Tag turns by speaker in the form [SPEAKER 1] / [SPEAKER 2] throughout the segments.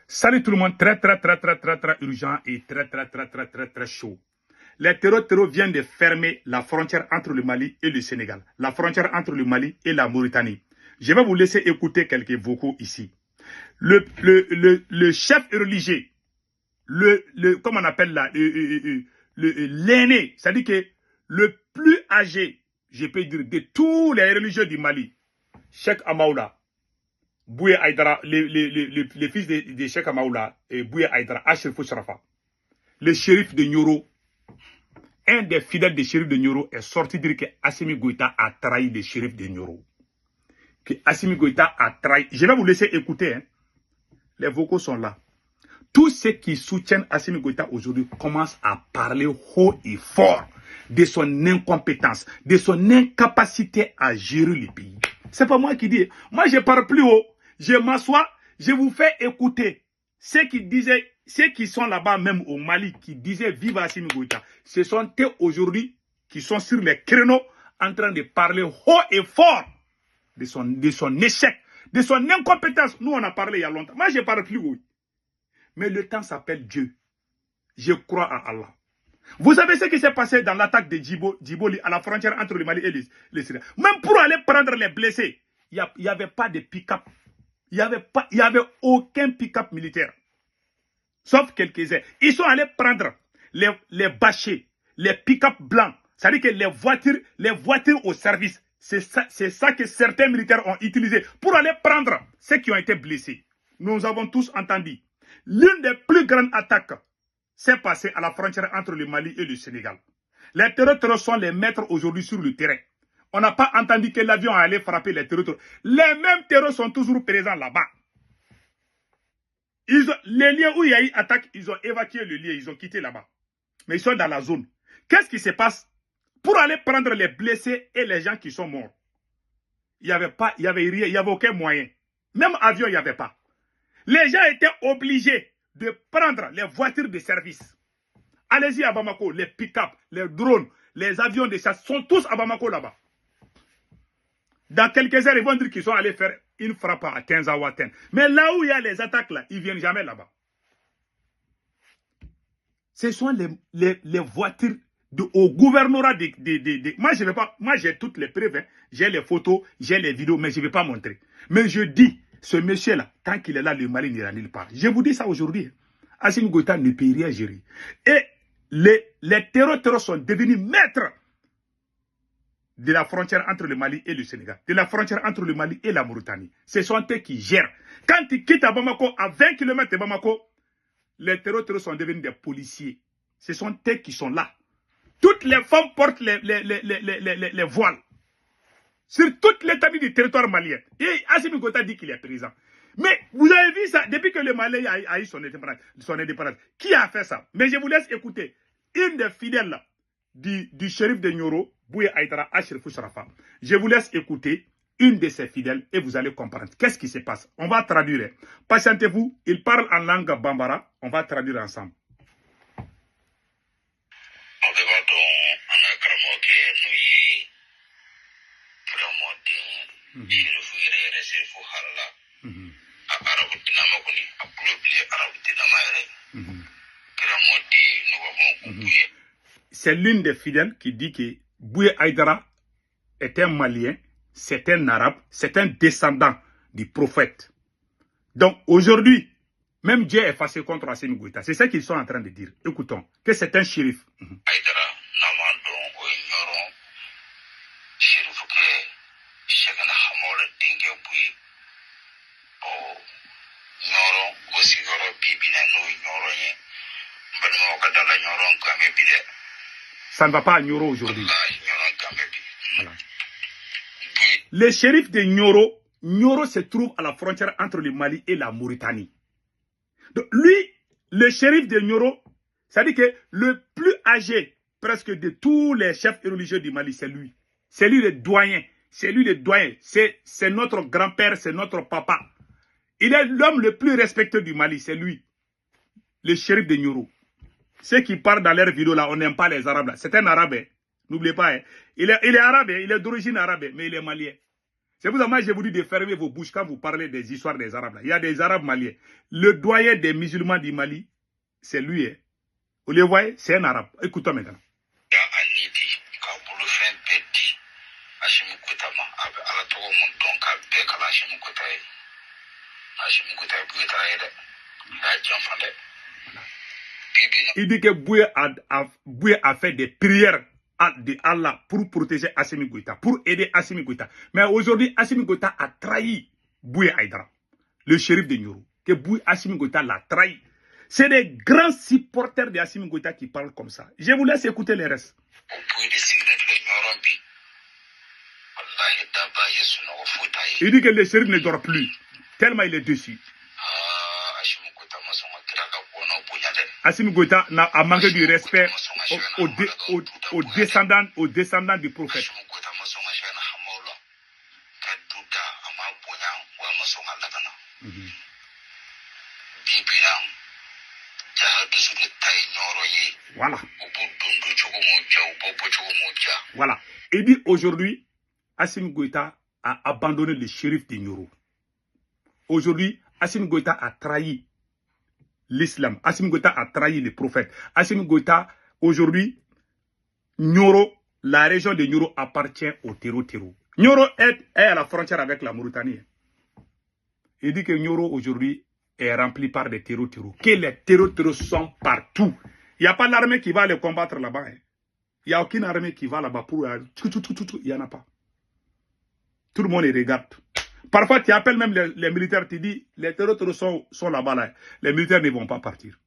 [SPEAKER 1] Salut tout le monde, très urgent et très chaud. Les terreaux viennent de fermer la frontière entre le Mali et le Sénégal, la frontière entre le Mali et la Mauritanie. Je vais vous laisser écouter quelques vocaux ici. Le chef religieux, comment on appelle là, l'aîné, c'est-à-dire que le plus âgé, je peux dire, de tous les religieux du Mali, Cheikh Amaoula, Bouye Aïdara, les fils de Cheikh Amaoula et Bouye Aïdara, Achrefou Sharafa, le shérif de Nioro, un des fidèles des shérifs de Nioro est sorti dire que Assimi Goïta a trahi le shérif de Nioro. Que Assimi Goïta a trahi. Je vais vous laisser écouter. Hein. Les vocaux sont là. Tous ceux qui soutiennent Assimi Goïta aujourd'hui commencent à parler haut et fort de son incompétence, de son incapacité à gérer le pays. C'est pas moi qui dis. Moi, je parle plus haut. Je m'assois, je vous fais écouter ceux qui disaient, ceux qui sont là-bas même au Mali, qui disaient vive Assimi Goïta. Ce sont eux aujourd'hui qui sont sur les créneaux en train de parler haut et fort de son échec, de son incompétence. Nous, on a parlé il y a longtemps. Moi, je parle plus haut. Mais le temps s'appelle Dieu. Je crois à Allah. Vous savez ce qui s'est passé dans l'attaque de Djiboli à la frontière entre le Mali et le Sénégal. Même pour aller prendre les blessés, il n'y avait pas de pick-up. Il n'y avait aucun pick-up militaire. Sauf quelques-uns. Ils sont allés prendre les bâchers, les pick-up blancs. C'est-à-dire que les voitures au service. C'est ça que certains militaires ont utilisé pour aller prendre ceux qui ont été blessés. Nous avons tous entendu. L'une des plus grandes attaques s'est passée à la frontière entre le Mali et le Sénégal. Les terroristes sont les maîtres aujourd'hui sur le terrain. On n'a pas entendu que l'avion allait frapper les terroristes. Les mêmes terroristes sont toujours présents là-bas. Les lieux où il y a eu attaque, ils ont évacué le lieu, ils ont quitté là-bas. Mais ils sont dans la zone. Qu'est-ce qui se passe? Pour aller prendre les blessés et les gens qui sont morts, il n'y avait pas, il y avait aucun moyen. Même avion, il n'y avait pas. Les gens étaient obligés de prendre les voitures de service. Allez-y à Bamako, les pick-up, les drones, les avions de chasse sont tous à Bamako là-bas. Dans quelques heures, ils vont dire qu'ils sont allés faire une frappe à 15 à Ouatten. Mais là où il y a les attaques, là, ils ne viennent jamais là-bas. Ce sont les voitures au gouvernorat Moi, je ne vais pas. Moi, j'ai toutes les preuves. Hein. J'ai les photos, j'ai les vidéos, mais je ne vais pas montrer. Mais je dis, ce monsieur-là, tant qu'il est là, le Mali n'ira nulle part. Je vous dis ça aujourd'hui. Assimi Goïta ne peut rien gérer. Et les terroristes sont devenus maîtres de la frontière entre le Mali et le Sénégal, de la frontière entre le Mali et la Mauritanie. Ce sont eux qui gèrent. Quand ils quittent à Bamako, à 20 km de Bamako, les terroristes sont devenus des policiers. Ce sont eux qui sont là. Toutes les femmes portent les voiles. Sur toute l'étendue du territoire malien. Et Assimi Goïta dit qu'il est présent. Mais vous avez vu ça, depuis que le Mali a eu son indépendance. Qui a fait ça? Mais je vous laisse écouter. Une des fidèles là, du shérif de Nioro, Bouye Aïdara, Achrefou Sharafa. Je vous laisse écouter une de ses fidèles et vous allez comprendre. Qu'est-ce qui se passe? On va traduire. Patientez-vous, il parle en langue bambara. On va traduire ensemble. C'est l'une des fidèles qui dit que Bouye Aïdara est un Malien, c'est un Arabe, c'est un descendant du prophète. Donc aujourd'hui, même Dieu est fâché contre Assimi Goïta. C'est ce qu'ils sont en train de dire. Écoutons, que c'est un shérif. Ça ne va pas à Nioro aujourd'hui. Voilà. Le shérif de Nioro, Nioro se trouve à la frontière entre le Mali et la Mauritanie. Donc lui, le shérif de Nioro, c'est-à-dire que le plus âgé presque de tous les chefs religieux du Mali, c'est lui. C'est lui le doyen. C'est lui le doyen. C'est notre grand-père, c'est notre papa. Il est l'homme le plus respecté du Mali, c'est lui. Le shérif de Nioro. Ceux qui parlent dans leurs vidéos là, on n'aime pas les Arabes là. C'est un Arabe, n'oubliez pas. Hein. Il est arabe, il est d'origine arabe, mais il est malien. C'est pour ça que moi, je vous dis de fermer vos bouches quand vous parlez des histoires des Arabes. Là. Il y a des Arabes maliens. Le doyen des musulmans du Mali, c'est lui. Hein. Vous le voyez, c'est un Arabe. Écoutons maintenant. Il dit que Bouye a fait des prières de Allah pour protéger Assimi Goïta, pour aider Assimi Goïta. Mais aujourd'hui, Assimi Goïta a trahi Bouye Aïdara, le shérif de Nioro. Que Bouye Assimi Goïta l'a trahi. C'est des grands supporters de Assimi Goïta qui parlent comme ça. Je vous laisse écouter les restes. Il dit que le shérif ne dort plus, tellement il est dessus. Assimi Goïta a manqué du respect aux descendants du prophète. Voilà. Voilà. Il dit aujourd'hui, Assimi Goïta a abandonné le shérif de Nioro. Aujourd'hui, Assimi Goïta a trahi l'islam. Assimi Goïta a trahi les prophètes. Assimi Goïta, aujourd'hui, Nioro, la région de Nioro appartient au Téro-Téro. Nioro est à la frontière avec la Mauritanie. Il dit que Nioro, aujourd'hui, est rempli par des Téro-Téro. Que les Téro-Téro sont partout. Il n'y a pas l'armée qui va les combattre là-bas. Hein. Il n'y a aucune armée qui va là-bas pour... Il n'y en a pas. Tout le monde les regarde. Parfois, tu appelles même les militaires, tu dis, les Téro-Téro sont là-bas. Là. Les militaires ne vont pas partir.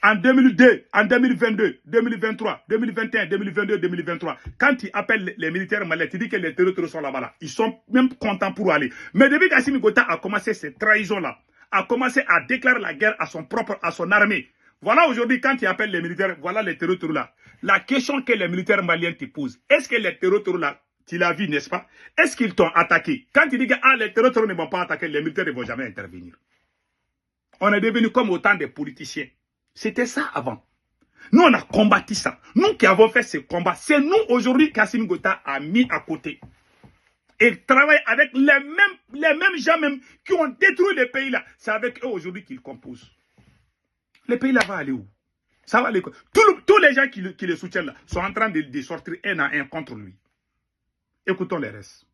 [SPEAKER 1] En 2002, en 2022, 2023, 2021, 2022, 2023, quand tu appelles les militaires maliens, tu dis que les Téro-Téro sont là-bas. Là. Ils sont même contents pour aller. Mais depuis qu'Assimi Goïta a commencé cette trahison-là, a commencé à déclarer la guerre à son armée. Voilà aujourd'hui, quand tu appelles les militaires, voilà les Téro-Téro là. La question que les militaires maliens te posent, est-ce que les Téro-Téro là, tu l'as vu, n'est-ce pas? Est-ce qu'ils t'ont attaqué? Quand tu dis que les Téro-Téro ne vont pas attaquer, les militaires ne vont jamais intervenir. On est devenu comme autant des politiciens. C'était ça avant. Nous, on a combattu ça. Nous qui avons fait ce combat, c'est nous aujourd'hui qu'Assimi Goïta a mis à côté. Et travaille avec les mêmes gens même qui ont détruit le pays là. C'est avec eux aujourd'hui qu'ils composent. Le pays là va aller où? Ça va aller quoi? Tous les gens qui le soutiennent là sont en train de sortir un à un contre lui. Écoutons les restes.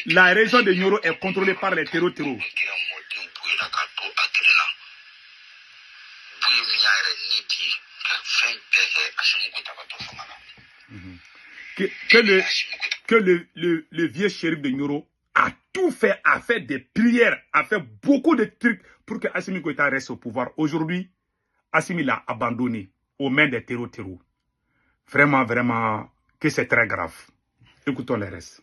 [SPEAKER 1] La région de Nioro est contrôlée par les Téro-Téro. Que le vieux shérif de Nioro a tout fait, a fait des prières, a fait beaucoup de trucs pour que Assimi Goïta reste au pouvoir. Aujourd'hui, Assimi l'a abandonné aux mains des Téro-Téro. Vraiment, vraiment, que c'est très grave. Écoutons les restes.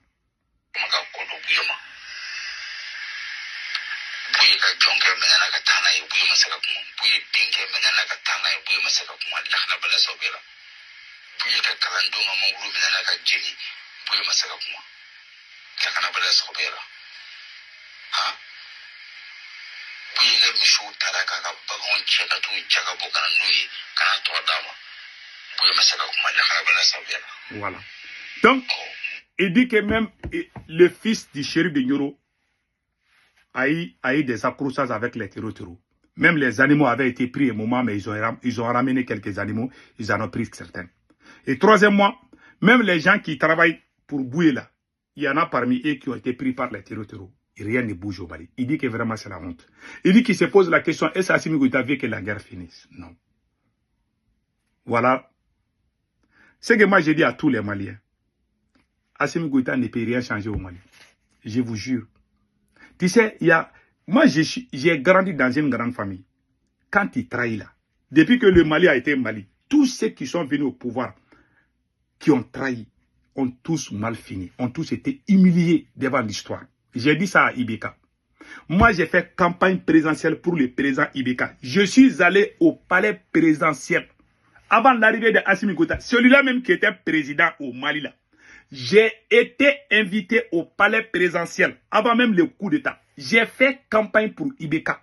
[SPEAKER 1] Voilà. Donc, il dit que même le fils du shérif de Nioro a eu des accrochages avec les Téro-Téro. Même les animaux avaient été pris un moment, mais ils ont ramené quelques animaux, ils en ont pris certains. Et troisièmement, même les gens qui travaillent pour Bouye là, il y en a parmi eux qui ont été pris par les Téro-Téro. Et rien ne bouge au Mali. Il dit que vraiment c'est la honte. Il dit qu'il se pose la question, est-ce qu'Assimi Goïta veut que la guerre finisse? Non. Voilà. Ce que moi j'ai dit à tous les Maliens. Assimi Goïta ne peut rien changer au Mali. Je vous jure. Tu sais, moi j'ai grandi dans une grande famille. Quand il trahit là, depuis que le Mali a été Mali, tous ceux qui sont venus au pouvoir, qui ont trahi, ont tous mal fini, ont tous été humiliés devant l'histoire. J'ai dit ça à Ibeka. Moi, j'ai fait campagne présidentielle pour le président Ibeka. Je suis allé au palais présidentiel avant l'arrivée de Assimi Goïta. Celui-là même qui était président au Mali là. J'ai été invité au palais présidentiel avant même le coup d'État. J'ai fait campagne pour Ibeka.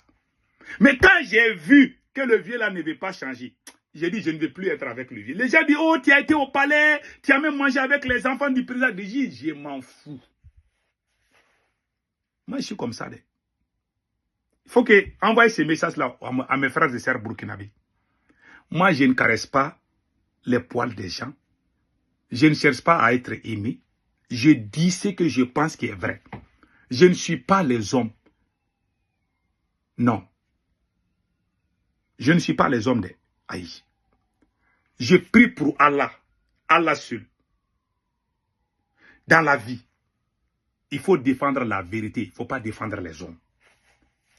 [SPEAKER 1] Mais quand j'ai vu que le vieux là ne veut pas changer, J'ai dit, je ne veux plus être avec lui. Les gens disent, oh, tu as été au palais, tu as même mangé avec les enfants du président. Je m'en fous. Moi, je suis comme ça. Il faut que envoyer ces messages-là à mes frères et sœurs burkinabés. Moi, je ne caresse pas les poils des gens. Je ne cherche pas à être aimé. Je dis ce que je pense qui est vrai. Je ne suis pas les hommes. Non. Je ne suis pas les hommes des Haïti. Je prie pour Allah. Allah seul. Dans la vie, il faut défendre la vérité. Il ne faut pas défendre les hommes.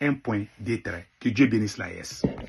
[SPEAKER 1] Un point, des traits. Que Dieu bénisse la S.